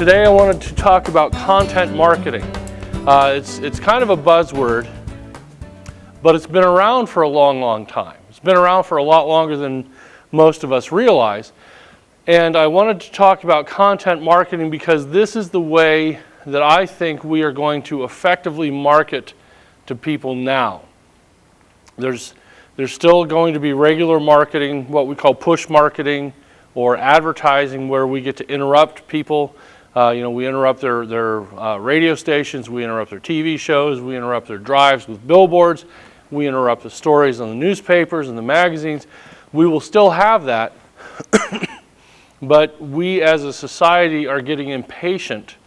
Today I wanted to talk about content marketing. It's kind of a buzzword, but it's been around for a long time. It's been around for a lot longer than most of us realize. And I wanted to talk about content marketing because this is the way that I think we are going to effectively market to people now. There's still going to be regular marketing, what we call push marketing or advertising, where we get to interrupt people. We interrupt their radio stations, we interrupt their TV shows, we interrupt their drives with billboards, we interrupt the stories on the newspapers and the magazines. We will still have that, but we as a society are getting impatient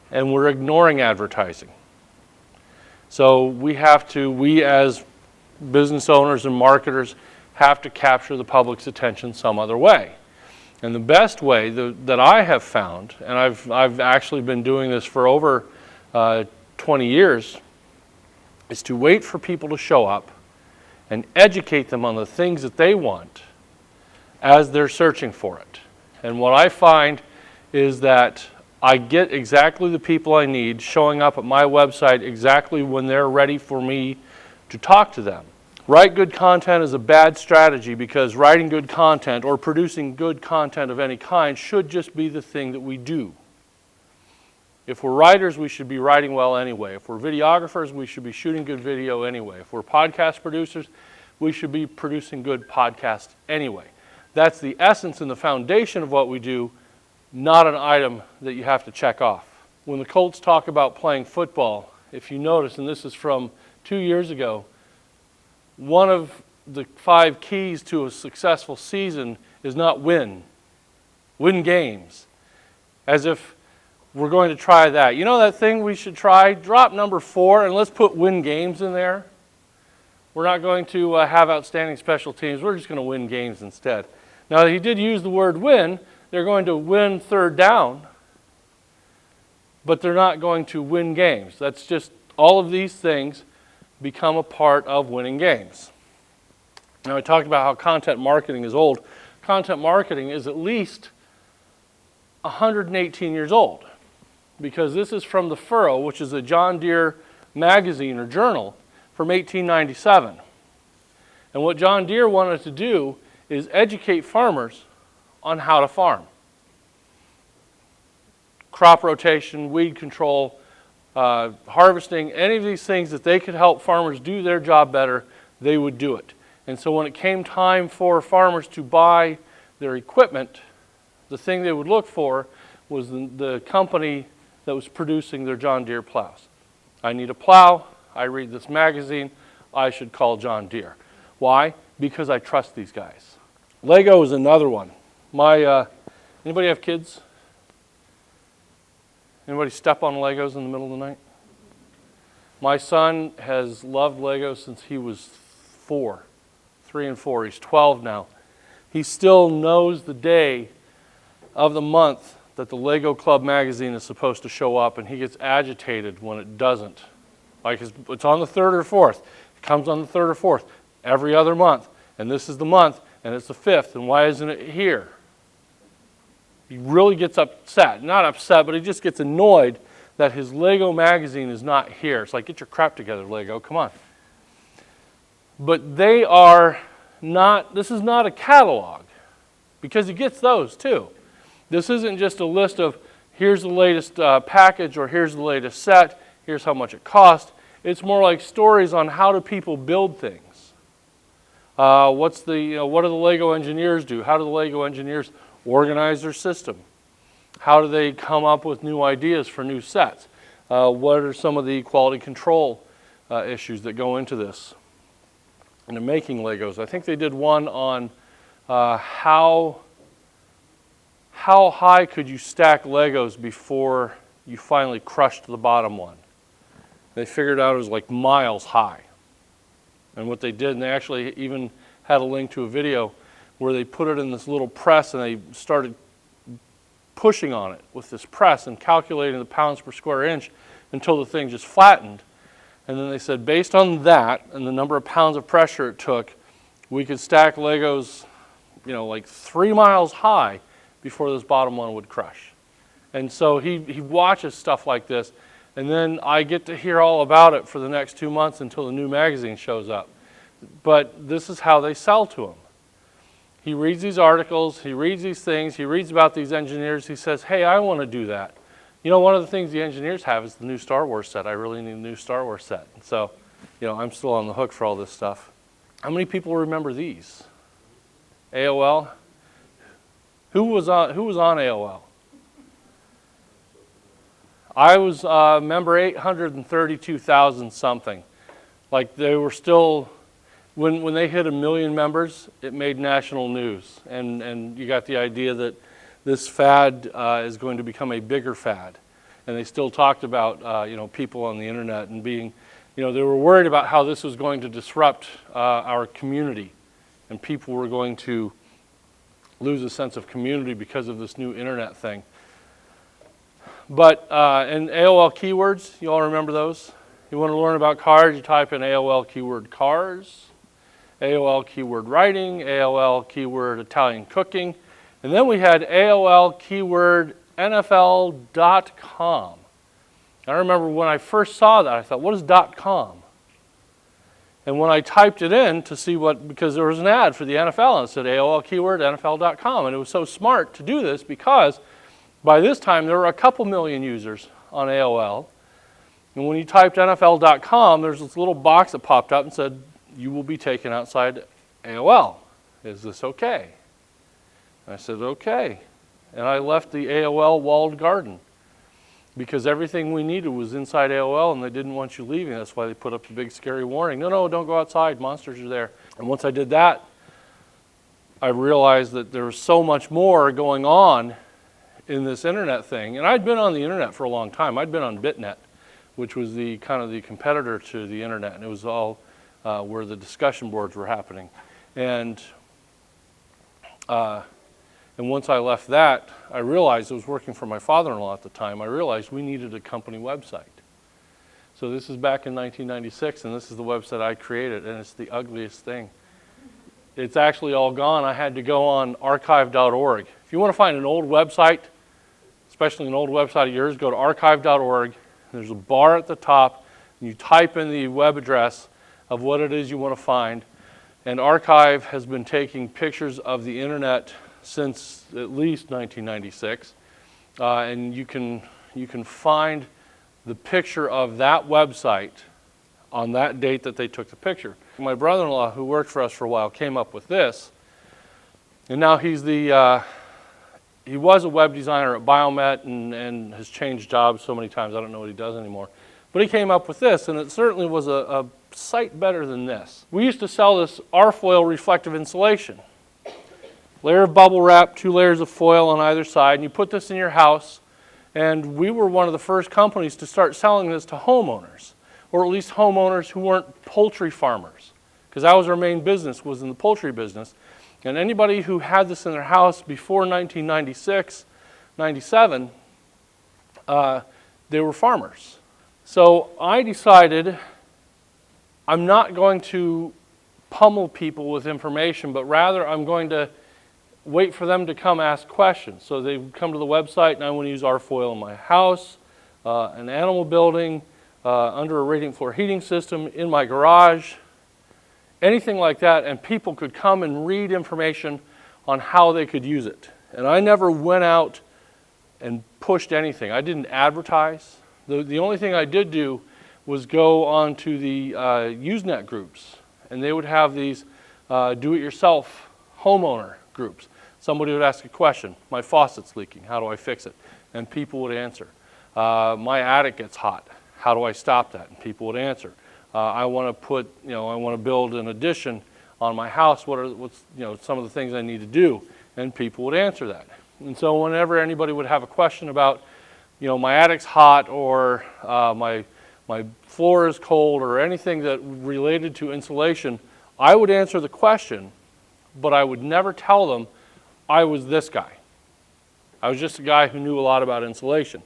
and we're ignoring advertising. So we as business owners and marketers have to capture the public's attention some other way. And the best way that I have found, and I've actually been doing this for over 20 years, is to wait for people to show up and educate them on the things that they want as they're searching for it. And what I find is that I get exactly the people I need showing up at my website exactly when they're ready for me to talk to them. Write good content is a bad strategy because writing good content or producing good content of any kind should just be the thing that we do. If we're writers, we should be writing well anyway. If we're videographers, we should be shooting good video anyway. If we're podcast producers, we should be producing good podcasts anyway. That's the essence and the foundation of what we do, not an item that you have to check off. When the Colts talk about playing football, if you notice, and this is from 2 years ago, one of the 5 keys to a successful season is not win games. As if we're going to try that. You know that thing we should try? Drop number 4 and let's put win games in there. We're not going to have outstanding special teams. We're just going to win games instead. Now, he did use the word win. They're going to win third down, but they're not going to win games. That's just all of these things become a part of winning games. Now, I talked about how content marketing is old. Content marketing is at least 118 years old because this is from the Furrow, which is a John Deere magazine or journal from 1897. And what John Deere wanted to do is educate farmers on how to farm. Crop rotation, weed control, harvesting, any of these things that they could help farmers do their job better, they would do it. And so when it came time for farmers to buy their equipment, the thing they would look for was the company that was producing their John Deere plows. I need a plow, I read this magazine, I should call John Deere. Why? Because I trust these guys. Lego is another one. Anybody have kids? Anybody step on Legos in the middle of the night? My son has loved Legos since he was 3 and 4. He's 12 now. He still knows the day of the month that the Lego Club magazine is supposed to show up, and he gets agitated when it doesn't. Like it's on the 3rd or 4th. It comes on the 3rd or 4th every other month, and this is the month, and it's the 5th, and why isn't it here? He really gets upset. Not upset, but he just gets annoyed that his Lego magazine is not here. It's like, get your crap together, Lego, come on. But they are not, this is not a catalog, because he gets those too. This isn't just a list of, here's the latest package, or here's the latest set, here's how much it cost. It's more like stories on how do people build things. What do the Lego engineers do? How do the Lego engineers organize their system? How do they come up with new ideas for new sets? What are some of the quality control issues that go into this? And they're making Legos. I think they did one on how high could you stack Legos before you finally crushed the bottom one. They figured out it was like miles high. And what they did, and they actually even had a link to a video where they put it in this little press and they started pushing on it with this press and calculating the pounds per square inch until the thing just flattened. And then they said, based on that and the number of pounds of pressure it took, we could stack Legos, like 3 miles high before this bottom one would crush. And so he watches stuff like this, and then I get to hear all about it for the next 2 months until the new magazine shows up. But this is how they sell to him. He reads these articles, he reads these things, he reads about these engineers, he says, hey, I want to do that. You know, one of the things the engineers have is the new Star Wars set. I really need a new Star Wars set. And so, you know, I'm still on the hook for all this stuff. How many people remember these? AOL? Who was on AOL? I was member 832,000 something. Like they were still, when they hit 1 million members, it made national news. And you got the idea that this fad is going to become a bigger fad. And they still talked about, you know, people on the internet and being, you know, they were worried about how this was going to disrupt our community. And people were going to lose a sense of community because of this new internet thing. But in AOL keywords, you all remember those? You want to learn about cars, you type in AOL keyword cars, AOL keyword writing, AOL keyword Italian cooking, and then we had AOL keyword NFL.com. I remember when I first saw that, I thought, what is .com? And when I typed it in to see what, because there was an ad for the NFL, and it said AOL keyword NFL.com, and it was so smart to do this because by this time there were a couple million users on AOL, and when you typed NFL.com, there's this little box that popped up and said, you will be taken outside AOL. Is this okay? And I said, okay. And I left the AOL walled garden because everything we needed was inside AOL and they didn't want you leaving. That's why they put up the big scary warning. No, don't go outside. Monsters are there. And once I did that, I realized that there was so much more going on in this internet thing. And I'd been on the internet for a long time. I'd been on BitNet, which was the kind of the competitor to the internet. And it was all where the discussion boards were happening. And once I left that, I realized, I was working for my father-in-law at the time, I realized we needed a company website. So this is back in 1996, and this is the website I created, and it's the ugliest thing. It's actually all gone. I had to go on archive.org. If you want to find an old website, especially an old website of yours, go to archive.org. There's a bar at the top, and you type in the web address of what it is you want to find. And Archive has been taking pictures of the internet since at least 1996, and you can find the picture of that website on that date that they took the picture. My brother-in-law, who worked for us for a while, came up with this, and now he's the he was a web designer at Biomet and has changed jobs so many times I don't know what he does anymore. But he came up with this, and it certainly was a sight better than this. We used to sell this R-foil reflective insulation. Layer of bubble wrap, 2 layers of foil on either side, and you put this in your house, and we were one of the first companies to start selling this to homeowners, or at least homeowners who weren't poultry farmers, because that was our main business, was in the poultry business. And anybody who had this in their house before 1996, 97, they were farmers. So I decided I'm not going to pummel people with information, but rather I'm going to wait for them to come ask questions. So they come to the website, and I want to use R-foil in my house, an animal building, under a radiant floor heating system, in my garage, anything like that, and people could come and read information on how they could use it. And I never went out and pushed anything. I didn't advertise. The only thing I did do was go on to the Usenet groups, and they would have these do-it-yourself homeowner groups. Somebody would ask a question. My faucet's leaking. How do I fix it? And people would answer. My attic gets hot. How do I stop that? And people would answer. I want to put, I want to build an addition on my house. What's some of the things I need to do? And people would answer that. And so whenever anybody would have a question about, my attic's hot, or my floor is cold, or anything that related to insulation, I would answer the question, but I would never tell them I was this guy. I was just a guy who knew a lot about insulation.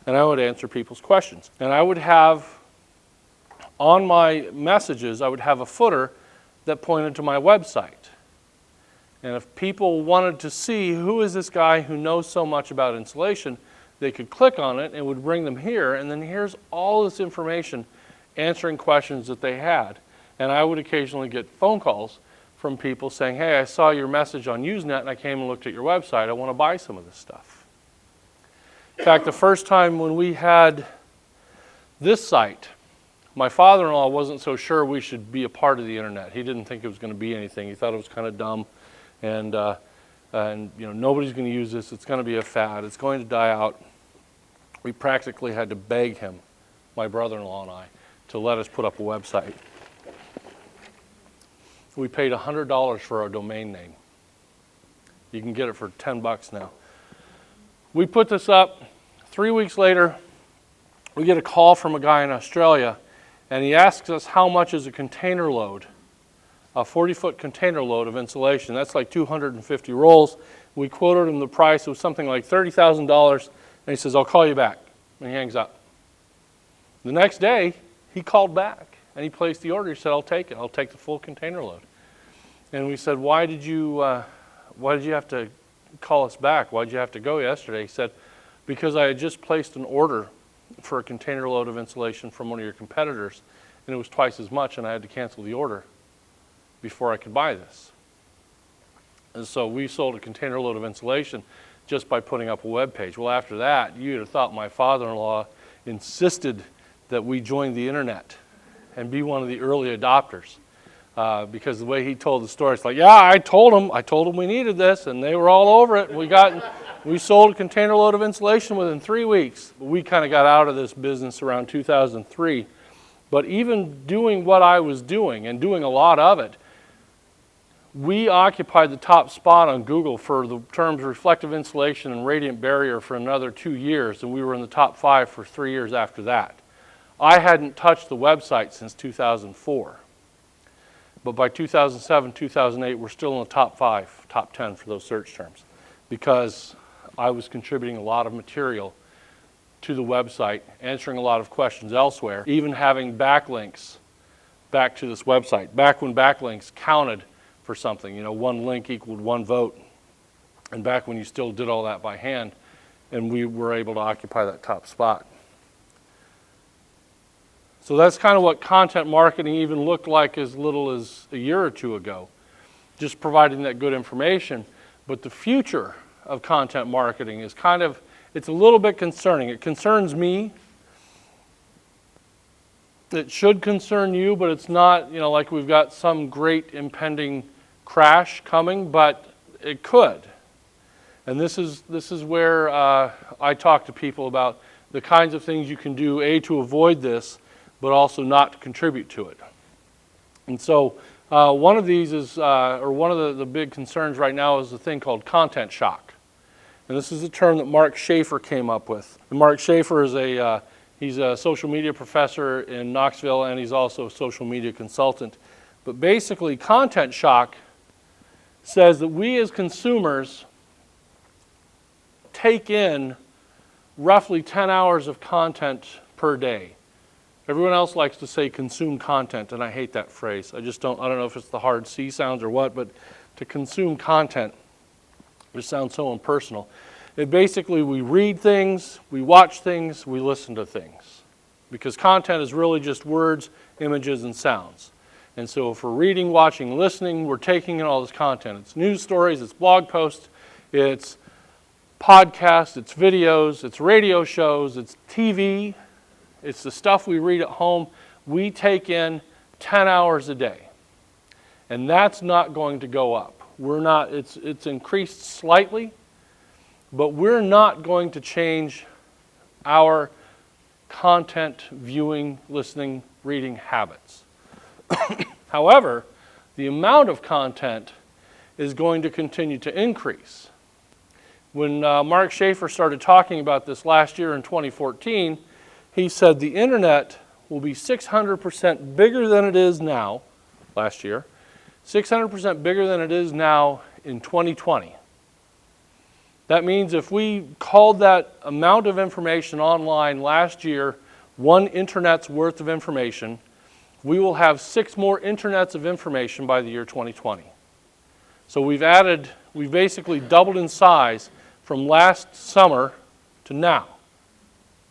And I would answer people's questions. And I would have, on my messages, I would have a footer that pointed to my website. And if people wanted to see who is this guy who knows so much about insulation, they could click on it and it would bring them here, and then here's all this information answering questions that they had. And I would occasionally get phone calls from people saying, hey, I saw your message on Usenet and I came and looked at your website. I want to buy some of this stuff. In fact, the first time when we had this site, my father-in-law wasn't so sure we should be a part of the internet. He didn't think it was going to be anything. He thought it was kind of dumb, and you know, nobody's going to use this. It's going to be a fad. It's going to die out. We practically had to beg him, my brother-in-law and I, to let us put up a website. We paid $100 for our domain name. You can get it for $10 now. We put this up. 3 weeks later, we get a call from a guy in Australia, and he asks us how much is a container load, a 40-foot container load of insulation. That's like 250 rolls. We quoted him the price. It was something like $30,000, and he says, I'll call you back. And he hangs up. The next day, he called back, and he placed the order. He said, I'll take it. I'll take the full container load. And we said, why did you have to call us back? Why did you have to go yesterday? He said, because I had just placed an order for a container load of insulation from one of your competitors, and it was twice as much, and I had to cancel the order before I could buy this. And so we sold a container load of insulation just by putting up a web page. Well, after that, you'd have thought my father-in-law insisted that we join the internet and be one of the early adopters. Because the way he told the story, it's like, yeah, I told them we needed this, and they were all over it. We sold a container load of insulation within 3 weeks. We kind of got out of this business around 2003. But even doing what I was doing, and doing a lot of it, we occupied the top spot on Google for the terms reflective insulation and radiant barrier for another 2 years, and we were in the top 5 for 3 years after that. I hadn't touched the website since 2004. But by 2007, 2008, we're still in the top 5, top 10 for those search terms, because I was contributing a lot of material to the website, answering a lot of questions elsewhere, even having backlinks back to this website. Back when backlinks counted for something, you know, one link equaled one vote, and back when you still did all that by hand, and we were able to occupy that top spot. So that's kind of what content marketing even looked like as little as a year or two ago, just providing that good information. But the future of content marketing is it's a little bit concerning. It concerns me. It should concern you, but it's not, you know, like we've got some great impending crash coming, but it could. And this is where I talk to people about the kinds of things you can do, to avoid this, but also not to contribute to it. And so one of these is, or one of the big concerns right now is a thing called content shock. And this is a term that Mark Schaefer came up with. And Mark Schaefer is he's a social media professor in Knoxville, and he's also a social media consultant. But basically, content shock says that we as consumers take in roughly 10 hours of content per day. Everyone else likes to say consume content, and I hate that phrase. I don't know if it's the hard C sounds or what, but to consume content just sounds so impersonal. It basically, we read things, we watch things, we listen to things. Because content is really just words, images, and sounds. And so if we're reading, watching, listening, we're taking in all this content. It's news stories, it's blog posts, it's podcasts, it's videos, it's radio shows, it's TV. It's the stuff we read at home. We take in 10 hours a day. And that's not going to go up. It's increased slightly, but we're not going to change our content viewing, listening, reading habits. However, the amount of content is going to continue to increase. When Mark Schaefer started talking about this last year in 2014, he said the internet will be 600% bigger than it is now, last year, 600% bigger than it is now in 2020. That means if we called that amount of information online last year one internet's worth of information, we will have 6 more internets of information by the year 2020. So we've basically doubled in size from last summer to now.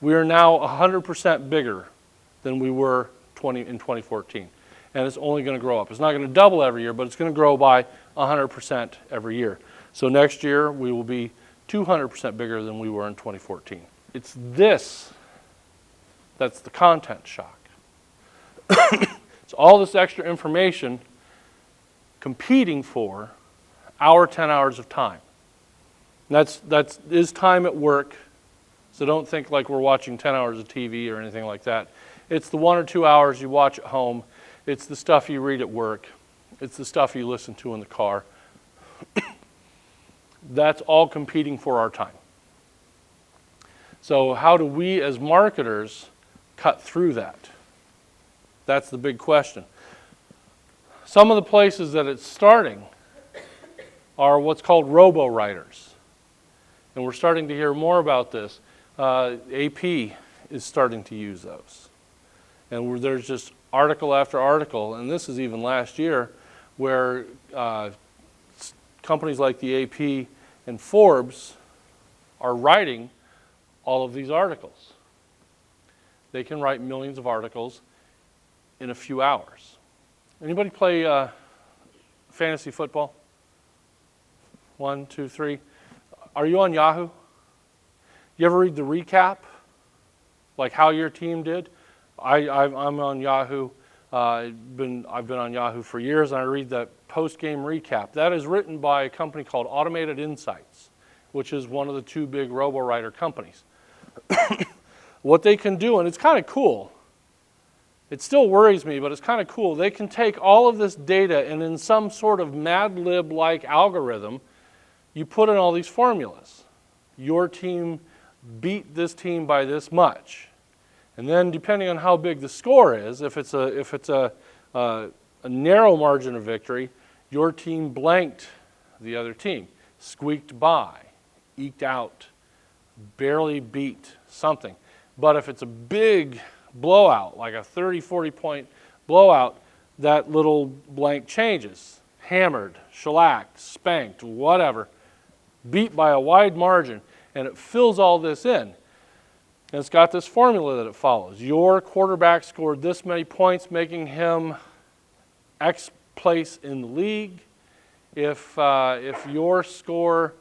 We are now 100% bigger than we were in 2014. And it's only going to grow up. It's not going to double every year, but it's going to grow by 100% every year. So next year, we will be 200% bigger than we were in 2014. It's this that's the content shock. It's all this extra information competing for our 10 hours of time. And that is time at work, so don't think like we're watching 10 hours of TV or anything like that. It's the 1 or 2 hours you watch at home. It's the stuff you read at work. It's the stuff you listen to in the car. That's all competing for our time. So how do we as marketers cut through that? That's the big question. Some of the places that it's starting are what's called robo-writers. And we're starting to hear more about this. AP is starting to use those. And there's just article after article, and this is even last year, where companies like the AP and Forbes are writing all of these articles. They can write millions of articles in a few hours. Anybody play fantasy football? 1, 2, 3. Are you on Yahoo? You ever read the recap? Like how your team did? I'm on Yahoo. I've been on Yahoo for years, and I read that post-game recap. That is written by a company called Automated Insights, which is one of the 2 big robo-writer companies. What they can do, and it's kind of cool. It still worries me, but it's kind of cool. They can take all of this data and in some sort of Mad Lib-like algorithm, you put in all these formulas. Your team beat this team by this much. And then depending on how big the score is, if it's a narrow margin of victory, your team blanked the other team, squeaked by, eked out, barely beat something. But if it's a big blowout, like a 30, 40-point blowout, that little blank changes. Hammered, shellacked, spanked, whatever, beat by a wide margin, and it fills all this in. And it's got this formula that it follows. Your quarterback scored this many points, making him X place in the league. If your score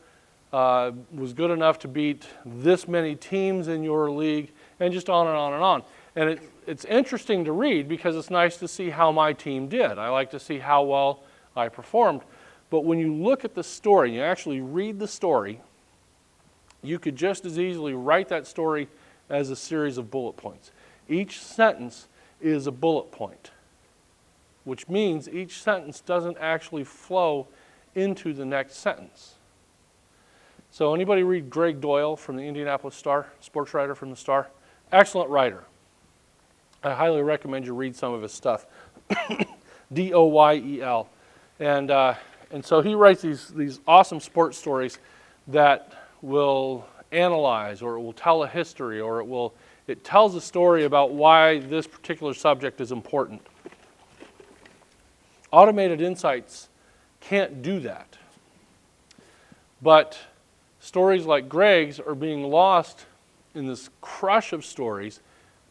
was good enough to beat this many teams in your league, and just on and on and on. And it's interesting to read because it's nice to see how my team did. I like to see how well I performed. But when you look at the story, you actually read the story, you could just as easily write that story as a series of bullet points. Each sentence is a bullet point, which means each sentence doesn't actually flow into the next sentence. So anybody read Greg Doyle from the Indianapolis Star, sports writer from the Star? Excellent writer. I highly recommend you read some of his stuff. Doyel. And so he writes these awesome sports stories that will analyze, or it will tell a history, or it tells a story about why this particular subject is important. Automated Insights can't do that. But stories like Greg's are being lost in this crush of stories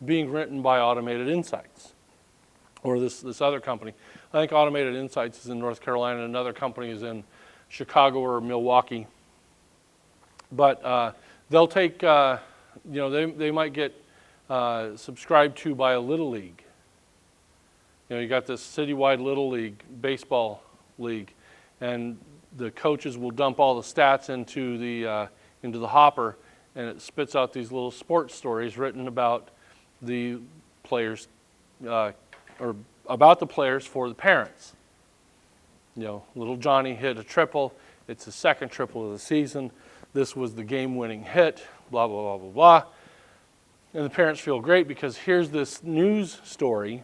being written by Automated Insights, or this other company. I think Automated Insights is in North Carolina, and another company is in Chicago or Milwaukee. But they'll take, they might get subscribed to by a Little League. You got this citywide Little League baseball league, and the coaches will dump all the stats into the hopper, and it spits out these little sports stories written about the players, or about the players for the parents. Little Johnny hit a triple. It's his second triple of the season. This was the game-winning hit, blah, blah, blah, blah, blah. And the parents feel great because here's this news story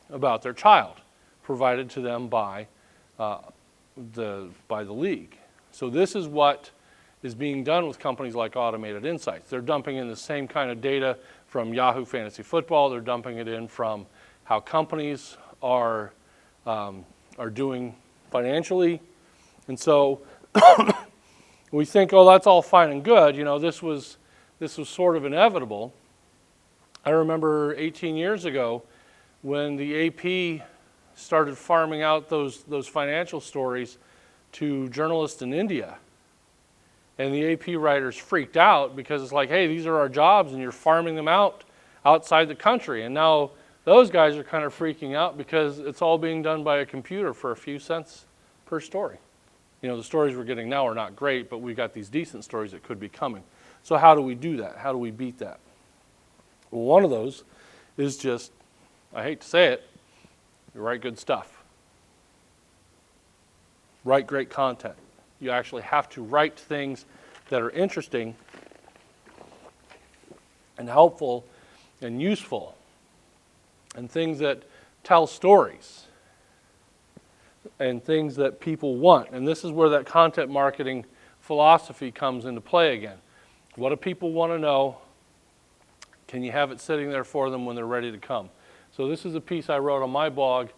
about their child provided to them by the league. So this is what is being done with companies like Automated Insights. They're dumping in the same kind of data from Yahoo Fantasy Football. They're dumping it in from how companies are doing financially. And so we think, oh, that's all fine and good. This this was sort of inevitable. I remember 18 years ago when the AP started farming out those financial stories to journalists in India. And the AP writers freaked out because it's like, hey, these are our jobs and you're farming them out outside the country. And now those guys are kind of freaking out because it's all being done by a computer for a few cents per story. You know, the stories we're getting now are not great, but we've got these decent stories that could be coming. So how do we do that? How do we beat that? Well, one of those is just, I hate to say it, you write good stuff. Write great content. You actually have to write things that are interesting and helpful and useful, and things that tell stories and things that people want. And this is where that content marketing philosophy comes into play again. What do people want to know? Can you have it sitting there for them when they're ready to come? So this is a piece I wrote on my blog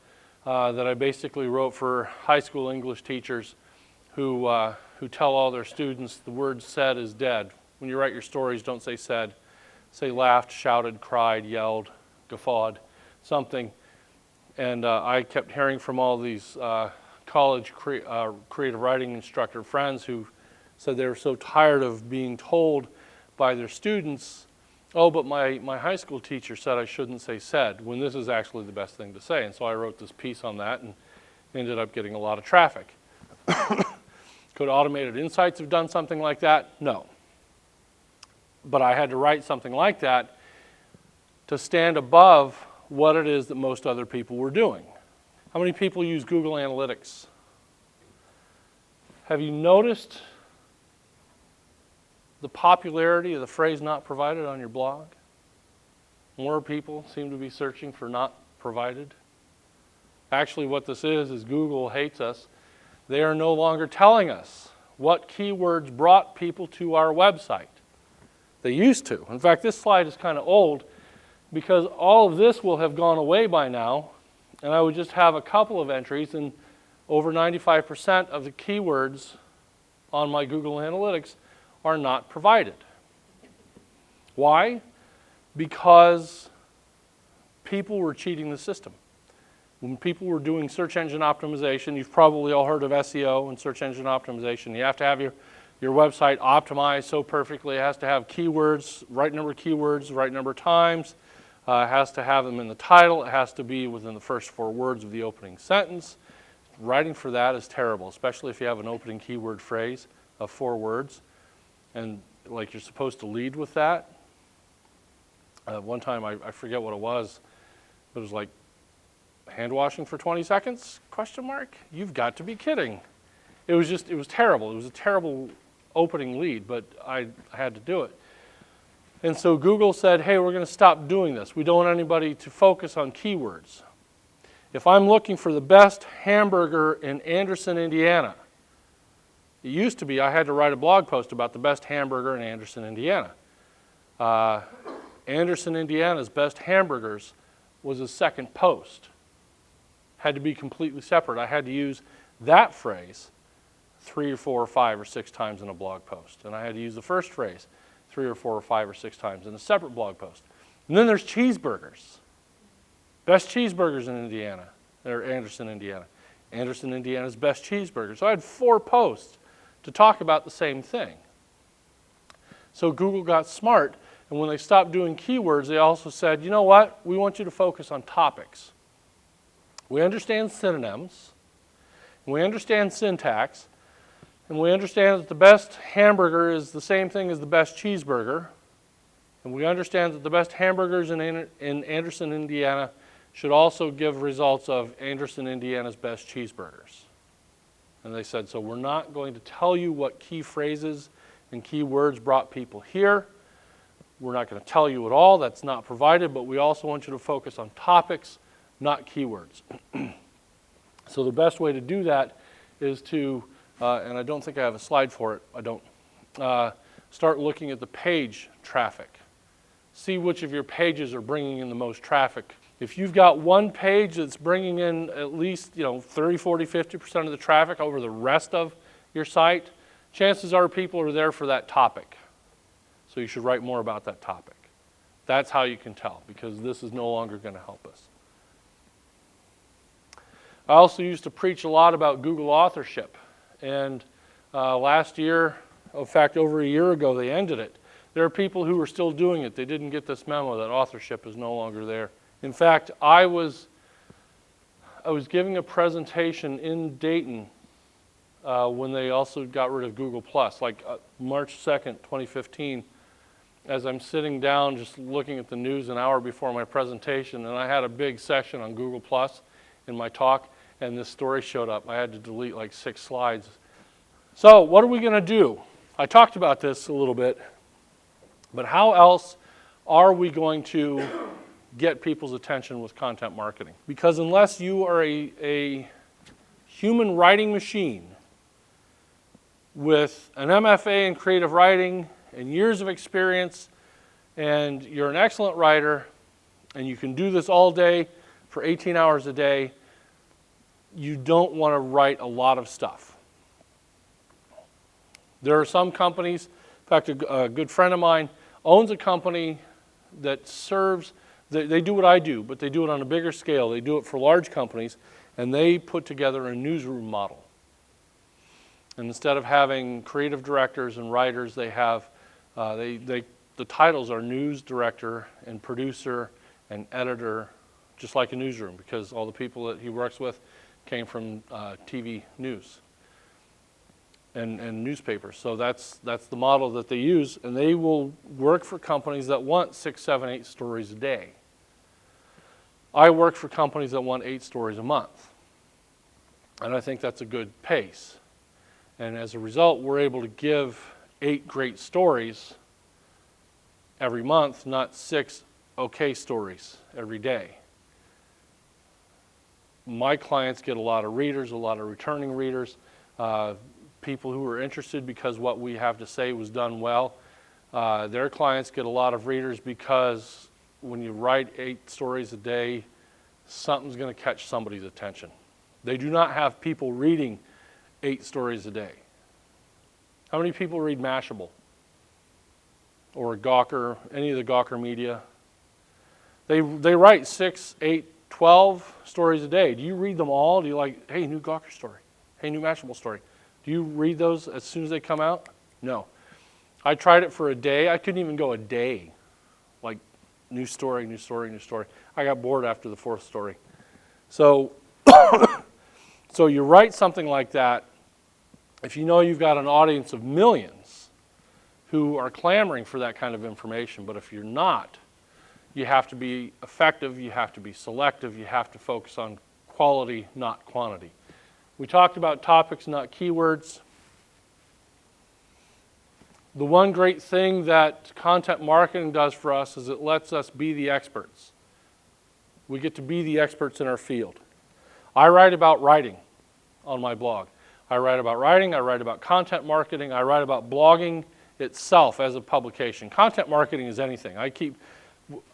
that I basically wrote for high school English teachers who tell all their students the word said is dead. When you write your stories, don't say said. Say laughed, shouted, cried, yelled, guffawed, something. And I kept hearing from all these college creative writing instructor friends who said they were so tired of being told by their students, oh, but my high school teacher said I shouldn't say said, when this is actually the best thing to say. And so I wrote this piece on that and ended up getting a lot of traffic. Could Automated Insights have done something like that? No. But I had to write something like that to stand above what it is that most other people were doing. How many people use Google Analytics? Have you noticed the popularity of the phrase not provided on your blog? More people seem to be searching for not provided. Actually, what this is Google hates us. They are no longer telling us what keywords brought people to our website. They used to. In fact, this slide is kind of old because all of this will have gone away by now, and I would just have a couple of entries, and over 95% of the keywords on my Google Analytics are not provided. Why? Because people were cheating the system. When people were doing search engine optimization, you've probably all heard of SEO and search engine optimization. You have to have your website optimized so perfectly. It has to have keywords, right number of keywords, right number of times. It has to have them in the title. It has to be within the first 4 words of the opening sentence. Writing for that is terrible, especially if you have an opening keyword phrase of 4 words. And like you're supposed to lead with that. One time, I forget what it was, but it was like, hand washing for 20 seconds, question mark? You've got to be kidding. It was terrible. It was a terrible opening lead, but I had to do it. And so Google said, hey, we're going to stop doing this. We don't want anybody to focus on keywords. If I'm looking for the best hamburger in Anderson, Indiana, it used to be I had to write a blog post about the best hamburger in Anderson, Indiana. Anderson, Indiana's best hamburgers was a second post. Had to be completely separate. I had to use that phrase 3 or 4 or 5 or 6 times in a blog post. And I had to use the first phrase 3 or 4 or 5 or 6 times in a separate blog post. And then there's cheeseburgers. Best cheeseburgers in Indiana, or Anderson, Indiana. Anderson, Indiana's best cheeseburgers. So I had 4 posts to talk about the same thing. So Google got smart, and when they stopped doing keywords, they also said, you know what? We want you to focus on topics. We understand synonyms, and we understand syntax, and we understand that the best hamburger is the same thing as the best cheeseburger, and we understand that the best hamburgers in Anderson, Indiana should also give results of Anderson, Indiana's best cheeseburgers. And they said, so we're not going to tell you what key phrases and key words brought people here. We're not going to tell you at all. That's not provided, but we also want you to focus on topics, not keywords. So the best way to do that is to, and I don't think I have a slide for it, I don't, start looking at the page traffic. See which of your pages are bringing in the most traffic. If you've got one page that's bringing in at least 30, 40, 50% of the traffic over the rest of your site, chances are people are there for that topic. So you should write more about that topic. That's how you can tell, because this is no longer going to help us. I also used to preach a lot about Google authorship. And last year, in fact, over a year ago, they ended it. There are people who are still doing it. They didn't get this memo that authorship is no longer there. In fact, I was giving a presentation in Dayton when they also got rid of Google+, like March 2nd, 2015, as I'm sitting down just looking at the news an hour before my presentation, and I had a big session on Google+ in my talk, and this story showed up. I had to delete like 6 slides. So what are we going to do? I talked about this a little bit, but how else are we going to get people's attention with content marketing? Because unless you are a human writing machine with an MFA in creative writing and years of experience, and you're an excellent writer, and you can do this all day for 18 hours a day, you don't want to write a lot of stuff. There are some companies, in fact, a good friend of mine owns a company that serves, they do what I do, but they do it on a bigger scale. They do it for large companies, and they put together a newsroom model. And instead of having creative directors and writers, they have, the titles are news director and producer and editor, just like a newsroom, because all the people that he works with came from TV news and newspapers. So that's the model that they use, and they will work for companies that want 6, 7, 8 stories a day. I work for companies that want 8 stories a month, and I think that's a good pace. And as a result, we're able to give 8 great stories every month, not 6 okay stories every day. My clients get a lot of readers, a lot of returning readers, people who are interested because what we have to say was done well. Their clients get a lot of readers because when you write 8 stories a day, something's going to catch somebody's attention. They do not have people reading 8 stories a day. How many people read Mashable or Gawker, any of the Gawker media? They write 6, 8, 12 stories a day. Do you read them all? Do you like, hey, new Gawker story, hey, new Mashable story? Do you read those as soon as they come out? No. I tried it for a day. I couldn't even go a day. Like, new story, new story, new story. I got bored after the 4th story. So, so you write something like that, if you know you've got an audience of millions who are clamoring for that kind of information, but if you're not, you have to be effective, you have to be selective, you have to focus on quality, not quantity. We talked about topics, not keywords. The one great thing that content marketing does for us is it lets us be the experts. We get to be the experts in our field. I write about writing on my blog. I write about writing, I write about content marketing, I write about blogging itself as a publication. Content marketing is anything.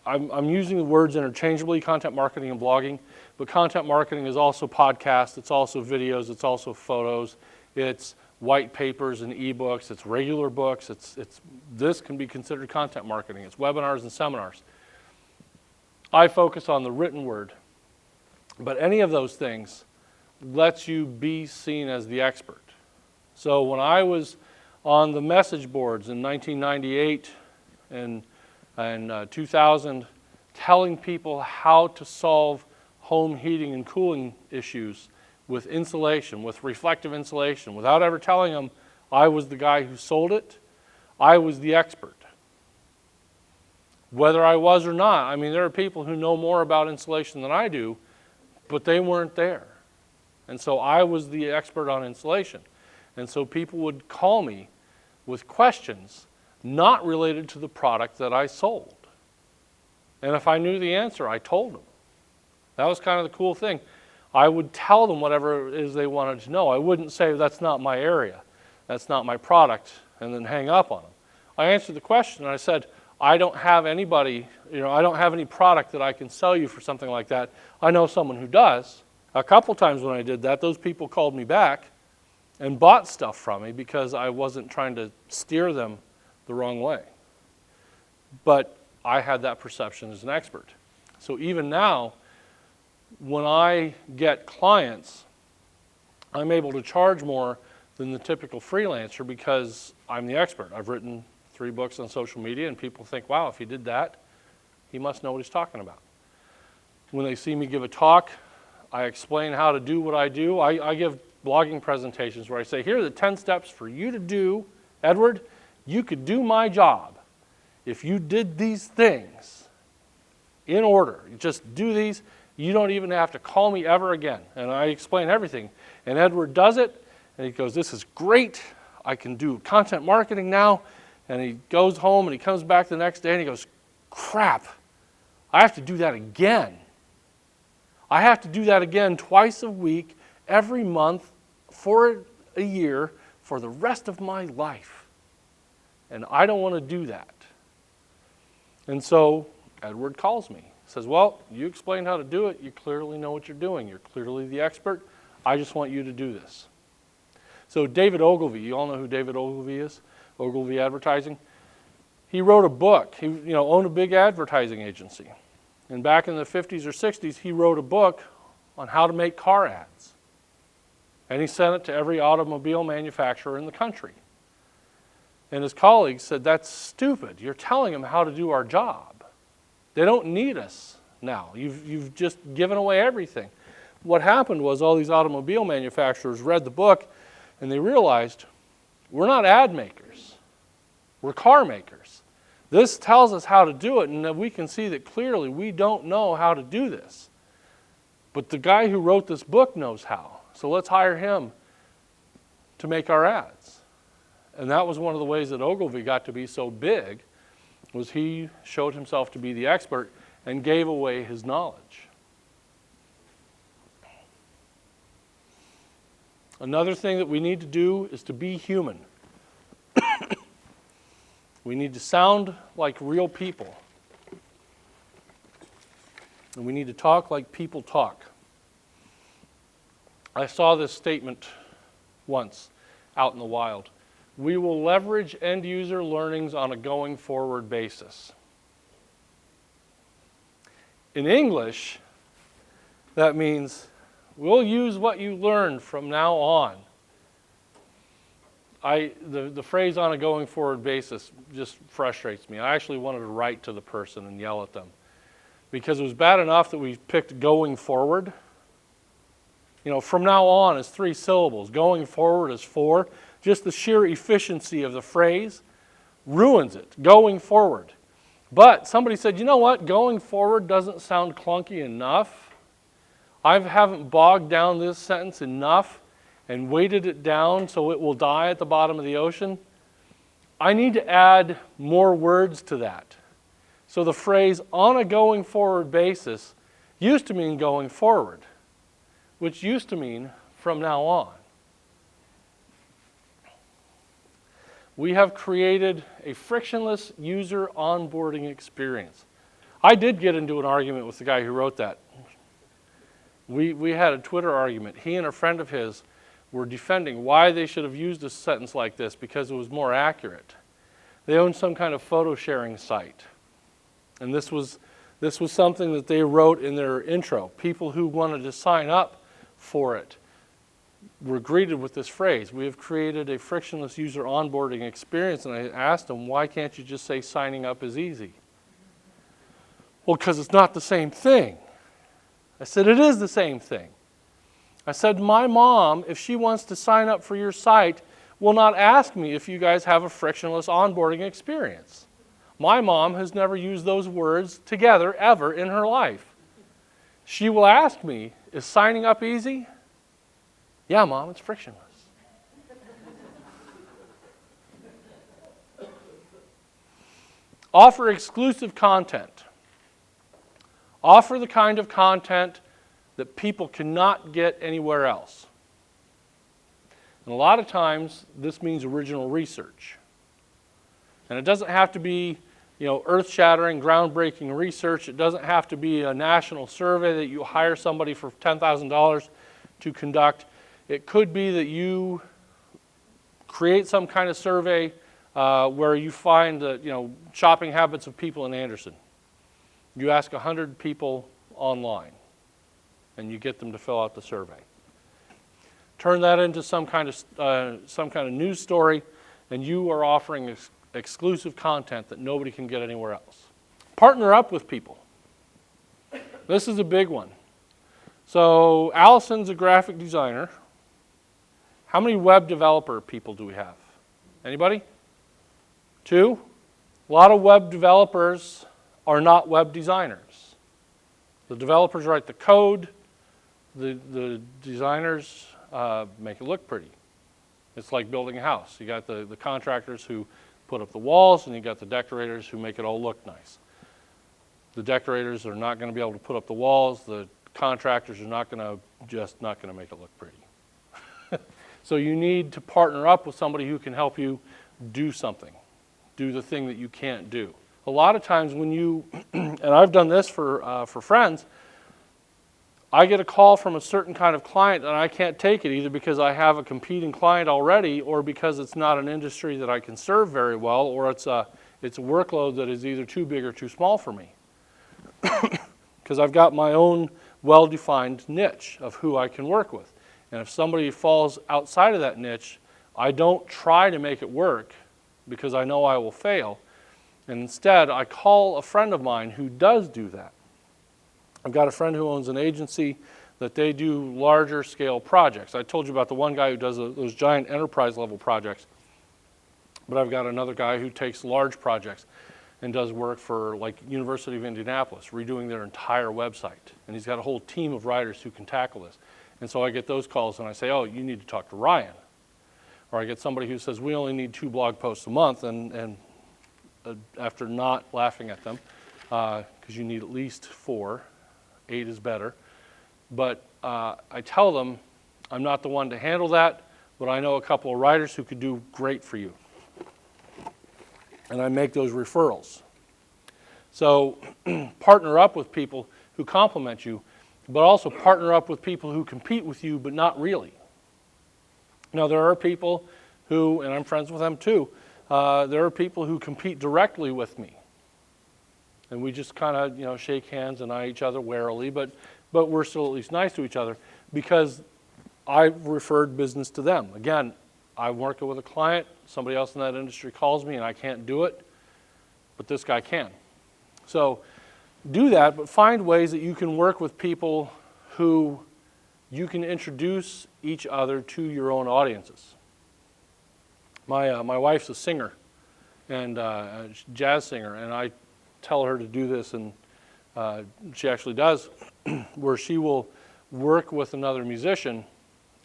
I'm using the words interchangeably, content marketing and blogging, but content marketing is also podcasts, it's also videos, it's also photos, it's white papers and ebooks, it's regular books, this can be considered content marketing, it's webinars and seminars. I focus on the written word, but any of those things lets you be seen as the expert. So when I was on the message boards in 1998 and 2000, telling people how to solve home heating and cooling issues with insulation, with reflective insulation, without ever telling them I was the guy who sold it, I was the expert. Whether I was or not, I mean, there are people who know more about insulation than I do, but they weren't there. And so I was the expert on insulation. And so people would call me with questions not related to the product that I sold. And if I knew the answer, I told them. That was kind of the cool thing. I would tell them whatever it is they wanted to know. I wouldn't say, that's not my area, that's not my product, and then hang up on them. I answered the question and I said, I don't have anybody, I don't have any product that I can sell you for something like that. I know someone who does. A couple times when I did that, those people called me back and bought stuff from me because I wasn't trying to steer them the wrong way. but I had that perception as an expert. So even now, when I get clients, I'm able to charge more than the typical freelancer because I'm the expert. I've written 3 books on social media, and people think, wow, if he did that, he must know what he's talking about. When they see me give a talk, I explain how to do what I do. I give blogging presentations where I say, here are the 10 steps for you to do. Edward, you could do my job if you did these things in order. You just do these. You don't even have to call me ever again. And I explain everything. And Edward does it, and he goes, this is great. I can do content marketing now. And he goes home, and he comes back the next day, and he goes, crap, I have to do that again. I have to do that again twice a week, every month, for a year, for the rest of my life. And I don't want to do that. And so Edward calls me. Says, well, you explained how to do it. You clearly know what you're doing. You're clearly the expert. I just want you to do this. So David Ogilvy, you all know who David Ogilvy is? Ogilvy Advertising. He wrote a book. He owned a big advertising agency. And back in the 50s or 60s, he wrote a book on how to make car ads. And he sent it to every automobile manufacturer in the country. And his colleagues said, that's stupid. You're telling them how to do our job. They don't need us now. You've just given away everything. What happened was all these automobile manufacturers read the book and they realized we're not ad makers. We're car makers. This tells us how to do it, and we can see that clearly we don't know how to do this. But the guy who wrote this book knows how. So let's hire him to make our ads. And that was one of the ways that Ogilvy got to be so big, was he showed himself to be the expert and gave away his knowledge. Another thing that we need to do is to be human. We need to sound like real people. And we need to talk like people talk. I saw this statement once out in the wild. We will leverage end-user learnings on a going-forward basis. In English, that means we'll use what you learned from now on. The phrase on a going-forward basis just frustrates me. I actually wanted to write to the person and yell at them because it was bad enough that we picked going forward. From now on is 3 syllables. Going forward is 4. Just the sheer efficiency of the phrase ruins it, going forward. But somebody said, you know what, going forward doesn't sound clunky enough. I haven't bogged down this sentence enough and weighted it down so it will die at the bottom of the ocean. I need to add more words to that. So the phrase on a going forward basis used to mean going forward, which used to mean from now on. We have created a frictionless user onboarding experience. I did get into an argument with the guy who wrote that. We had a Twitter argument. He and a friend of his were defending why they should have used a sentence like this because it was more accurate. They owned some kind of photo sharing site. And this was something that they wrote in their intro. People who wanted to sign up for it were greeted with this phrase, we have created a frictionless user onboarding experience. And I asked them, why can't you just say signing up is easy? Well, because it's not the same thing. I said, it is the same thing. I said, my mom, if she wants to sign up for your site, will not ask me if you guys have a frictionless onboarding experience. My mom has never used those words together ever in her life. She will ask me, is signing up easy? Yeah, Mom, it's frictionless. Offer exclusive content. Offer the kind of content that people cannot get anywhere else. And a lot of times, this means original research. And it doesn't have to be, earth-shattering, groundbreaking research. It doesn't have to be a national survey that you hire somebody for $10,000 to conduct. It could be that you create some kind of survey where you find the shopping habits of people in Anderson. You ask 100 people online, and you get them to fill out the survey. Turn that into some kind of news story, and you are offering exclusive content that nobody can get anywhere else. Partner up with people. This is a big one. So Allison's a graphic designer. How many web developer people do we have? Anybody? 2? A lot of web developers are not web designers. The developers write the code. The designers make it look pretty. It's like building a house. You got the contractors who put up the walls, and you got the decorators who make it all look nice. The decorators are not going to be able to put up the walls. The contractors are not going to make it look pretty. So you need to partner up with somebody who can help you do something, do the thing that you can't do. A lot of times when you, and I've done this for friends, I get a call from a certain kind of client and I can't take it either because I have a competing client already or because it's not an industry that I can serve very well or it's a workload that is either too big or too small for me. Because I've got my own well-defined niche of who I can work with. And if somebody falls outside of that niche, I don't try to make it work because I know I will fail. And instead, I call a friend of mine who does do that. I've got a friend who owns an agency that they do larger scale projects. I told you about the one guy who does those giant enterprise level projects. But I've got another guy who takes large projects and does work for like University of Indianapolis, redoing their entire website. And he's got a whole team of writers who can tackle this. And so I get those calls and I say, oh, you need to talk to Ryan. Or I get somebody who says, we only need 2 blog posts a month, and after not laughing at them, because you need at least 4, 8 is better. But I tell them, I'm not the one to handle that, but I know a couple of writers who could do great for you. And I make those referrals. So partner up with people who complement you, but also partner up with people who compete with you, but not really. Now, there are people who, and I'm friends with them too, there are people who compete directly with me. And we just kind of, shake hands and eye each other warily, but we're still at least nice to each other because I've referred business to them. Again, I'm working with a client, somebody else in that industry calls me and I can't do it, but this guy can. So do that, but find ways that you can work with people who you can introduce each other to your own audiences. My wife's a singer and a jazz singer, and I tell her to do this, and she actually does, where she will work with another musician,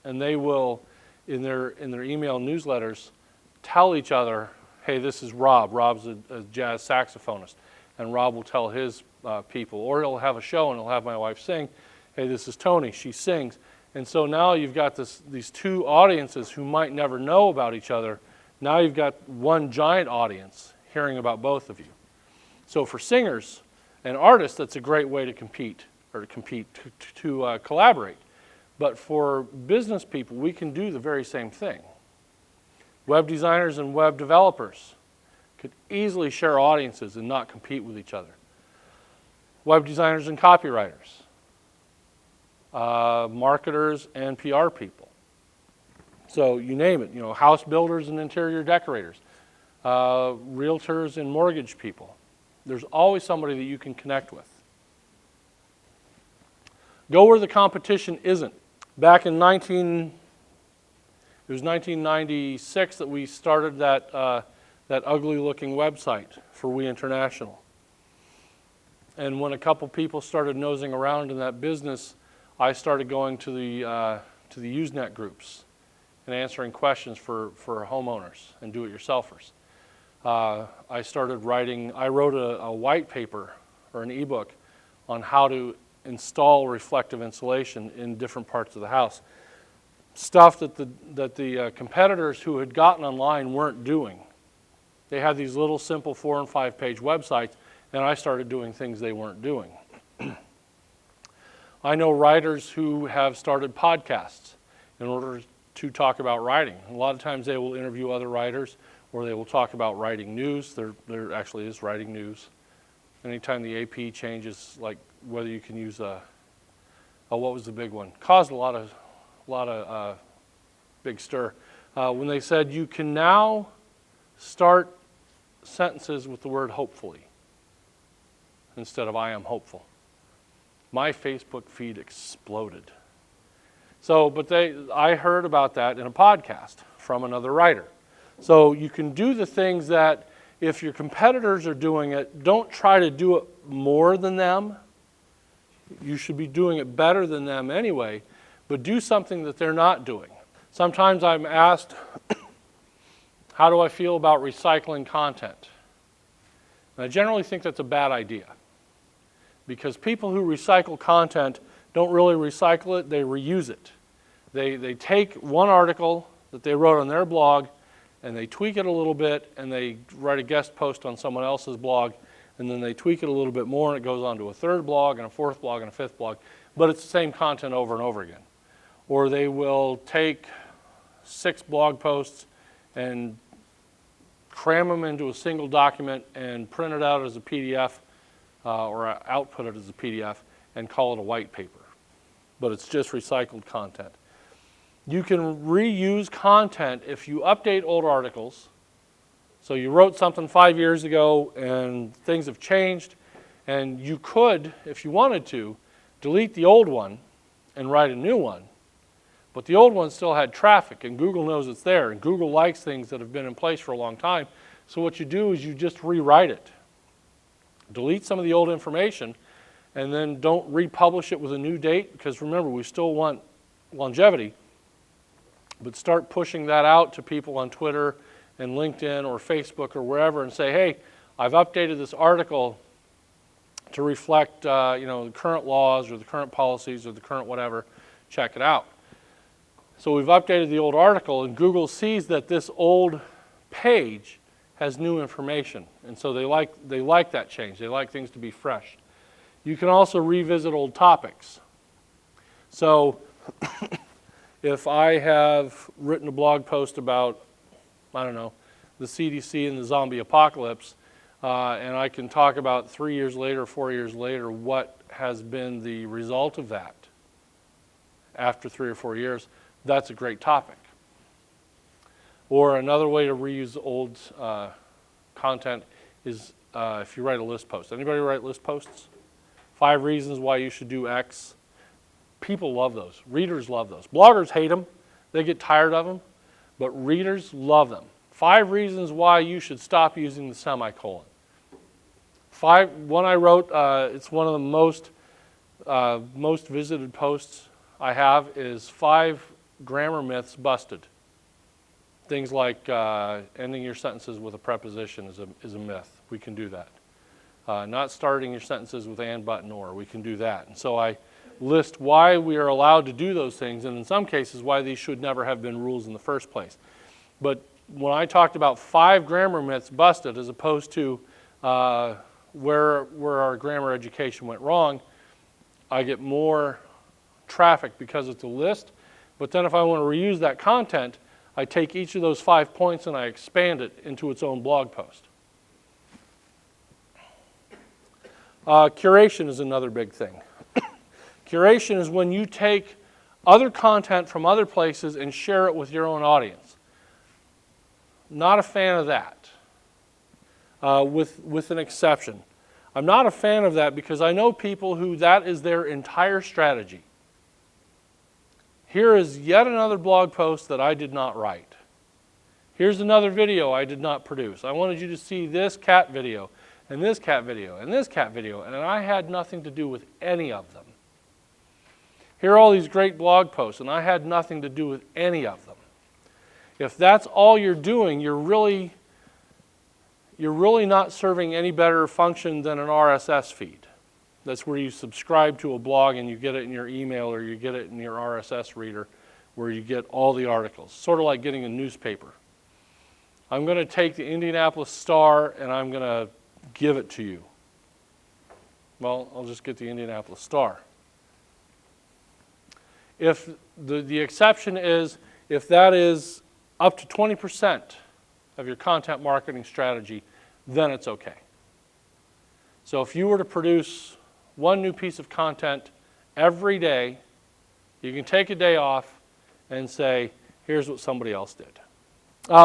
and they will, in their email newsletters, tell each other, hey, this is Rob. Rob's a jazz saxophonist. And Rob will tell his people, or he'll have a show and he'll have my wife sing, hey, this is Tony, she sings. And so now you've got these 2 audiences who might never know about each other. Now you've got one giant audience hearing about both of you. So for singers and artists, that's a great way to compete, or to collaborate. But for business people, we can do the very same thing. Web designers and web developers could easily share audiences and not compete with each other. Web designers and copywriters, marketers and PR people. So you name it, house builders and interior decorators, realtors and mortgage people. There's always somebody that you can connect with. Go where the competition isn't. Back in 1996 that we started that ugly-looking website for We International. And when a couple people started nosing around in that business, I started going to the Usenet groups and answering questions for homeowners and do-it-yourselfers. I wrote a white paper or an ebook on how to install reflective insulation in different parts of the house. Stuff that the competitors who had gotten online weren't doing. They had these little simple 4- and 5-page websites, and I started doing things they weren't doing. I know writers who have started podcasts in order to talk about writing. A lot of times they will interview other writers, or they will talk about writing news. There actually is writing news. Anytime the AP changes, like whether you can use what was the big one? Caused a lot of big stir. When they said you can now start sentences with the word hopefully instead of I am hopeful. My Facebook feed exploded. So, but I heard about that in a podcast from another writer. So you can do the things that if your competitors are doing it, don't try to do it more than them. You should be doing it better than them anyway, but do something that they're not doing. Sometimes I'm asked, how do I feel about recycling content? And I generally think that's a bad idea, because people who recycle content don't really recycle it, they reuse it. They take one article that they wrote on their blog and they tweak it a little bit and they write a guest post on someone else's blog, and then they tweak it a little bit more and it goes on to a third blog and a fourth blog and a fifth blog, but it's the same content over and over again. Or they will take 6 blog posts and cram them into a single document and print it out as a PDF or output it as a PDF and call it a white paper. But it's just recycled content. You can reuse content if you update old articles. So you wrote something 5 years ago and things have changed, and you could, if you wanted to, delete the old one and write a new one. But the old one still had traffic, and Google knows it's there, and Google likes things that have been in place for a long time. So what you do is you just rewrite it. Delete some of the old information, and then don't republish it with a new date, because remember, we still want longevity. But start pushing that out to people on Twitter and LinkedIn or Facebook or wherever and say, hey, I've updated this article to reflect the current laws or the current policies or the current whatever. Check it out. So we've updated the old article, and Google sees that this old page has new information, and so they like that change. They like things to be fresh. You can also revisit old topics. So if I have written a blog post about, I don't know, the CDC and the zombie apocalypse, and I can talk about 3 years later, 4 years later, what has been the result of that after 3 or 4 years, that's a great topic. Or another way to reuse old content is if you write a list post. Anybody write list posts? 5 reasons why you should do X. People love those. Readers love those. Bloggers hate them. They get tired of them. But readers love them. 5 reasons why you should stop using the semicolon. One I wrote, it's one of the most visited posts I have, is 5 grammar myths busted. Things like ending your sentences with a preposition is a myth. We can do that. Not starting your sentences with and, but, and, or. We can do that. And so I list why we are allowed to do those things, and in some cases why these should never have been rules in the first place. But when I talked about 5 grammar myths busted as opposed to where our grammar education went wrong, I get more traffic because it's a list. But then if I want to reuse that content, I take each of those 5 points and I expand it into its own blog post. Curation is another big thing. Curation is when you take other content from other places and share it with your own audience. Not a fan of that, with an exception. I'm not a fan of that because I know people who that is their entire strategy. Here is yet another blog post that I did not write. Here's another video I did not produce. I wanted you to see this cat video, and this cat video, and this cat video, and I had nothing to do with any of them. Here are all these great blog posts, and I had nothing to do with any of them. If that's all you're doing, you're really not serving any better function than an RSS feed. That's where you subscribe to a blog and you get it in your email or you get it in your RSS reader where you get all the articles. Sort of like getting a newspaper. I'm going to take the Indianapolis Star and I'm going to give it to you. Well, I'll just get the Indianapolis Star. If the exception is if that is up to 20% of your content marketing strategy, then it's okay. So if you were to produce one new piece of content every day, you can take a day off and say, here's what somebody else did.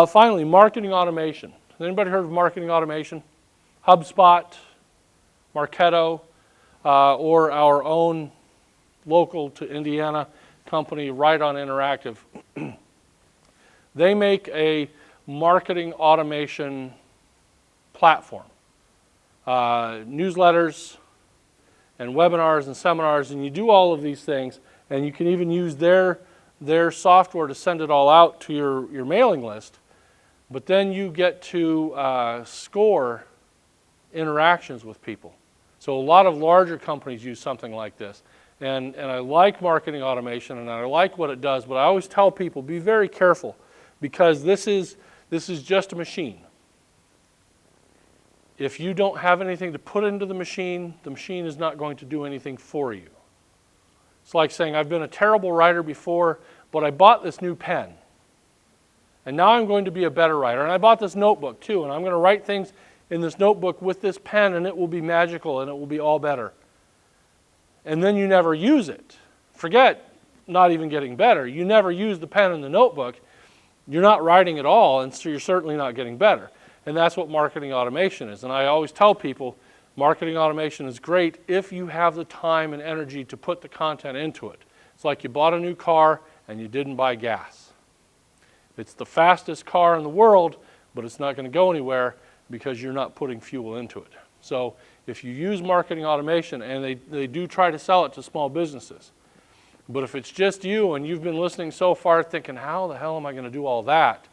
Finally, marketing automation. Has anybody heard of marketing automation? HubSpot, Marketo, or our own local to Indiana company, Right On Interactive. They make a marketing automation platform. Newsletters and webinars and seminars, and you do all of these things, and you can even use their software to send it all out to your mailing list, but then you get to score interactions with people. So a lot of larger companies use something like this. And I like marketing automation, and I like what it does, but I always tell people, be very careful, because this is just a machine. If you don't have anything to put into the machine is not going to do anything for you. It's like saying, I've been a terrible writer before, but I bought this new pen. And now I'm going to be a better writer. And I bought this notebook too, and I'm going to write things in this notebook with this pen, and it will be magical, and it will be all better. And then you never use it. Forget not even getting better. You never use the pen in the notebook. You're not writing at all, and so you're certainly not getting better. And that's what marketing automation is. And I always tell people, marketing automation is great if you have the time and energy to put the content into it. It's like you bought a new car and you didn't buy gas. It's the fastest car in the world, but it's not going to go anywhere because you're not putting fuel into it. So if you use marketing automation, and they do try to sell it to small businesses, but if it's just you and you've been listening so far thinking, how the hell am I going to do all that?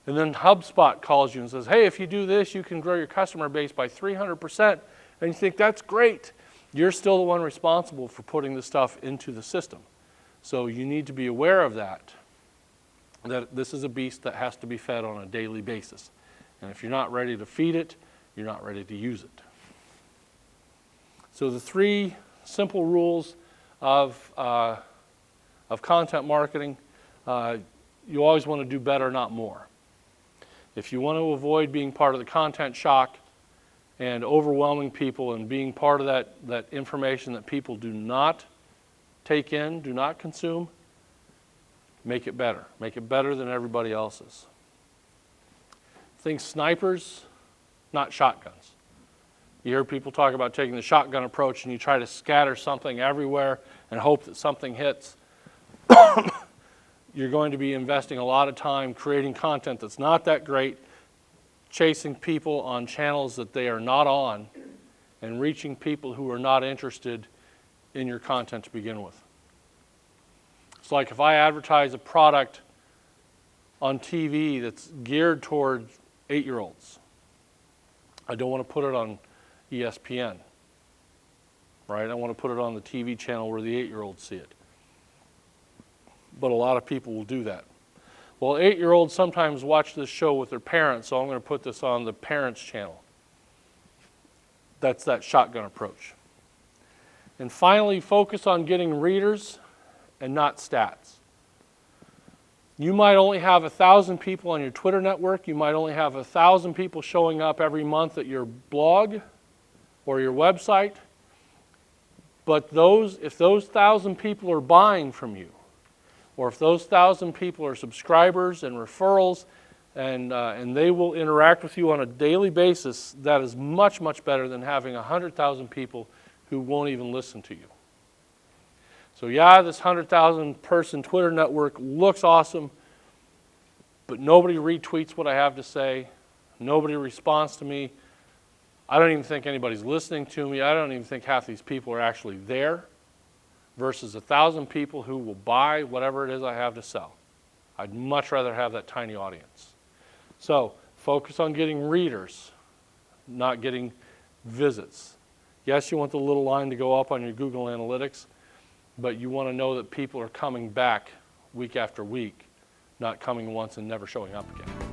And then HubSpot calls you and says, hey, if you do this, you can grow your customer base by 300%. And you think, that's great. You're still the one responsible for putting the stuff into the system. So you need to be aware of that this is a beast that has to be fed on a daily basis. And if you're not ready to feed it, you're not ready to use it. So the 3 simple rules of content marketing, you always want to do better, not more. If you want to avoid being part of the content shock and overwhelming people and being part of that information that people do not take in, do not consume, make it better. Make it better than everybody else's. Think snipers, not shotguns. You hear people talk about taking the shotgun approach and you try to scatter something everywhere and hope that something hits. You're going to be investing a lot of time creating content that's not that great, chasing people on channels that they are not on, and reaching people who are not interested in your content to begin with. It's like if I advertise a product on TV that's geared toward 8-year-olds. I don't want to put it on ESPN, right? I want to put it on the TV channel where the 8-year-olds see it. But a lot of people will do that. Well, 8-year-olds sometimes watch this show with their parents, so I'm going to put this on the parents' channel. That's that shotgun approach. And finally, focus on getting readers and not stats. You might only have 1,000 people on your Twitter network. You might only have 1,000 people showing up every month at your blog or your website. But if those 1,000 people are buying from you, or if those 1,000 people are subscribers and referrals, and they will interact with you on a daily basis, that is much, much better than having 100,000 people who won't even listen to you. So yeah, this 100,000 person Twitter network looks awesome, but nobody retweets what I have to say. Nobody responds to me. I don't even think anybody's listening to me. I don't even think half these people are actually there, versus 1,000 people who will buy whatever it is I have to sell. I'd much rather have that tiny audience. So focus on getting readers, not getting visits. Yes, you want the little line to go up on your Google Analytics, but you want to know that people are coming back week after week, not coming once and never showing up again.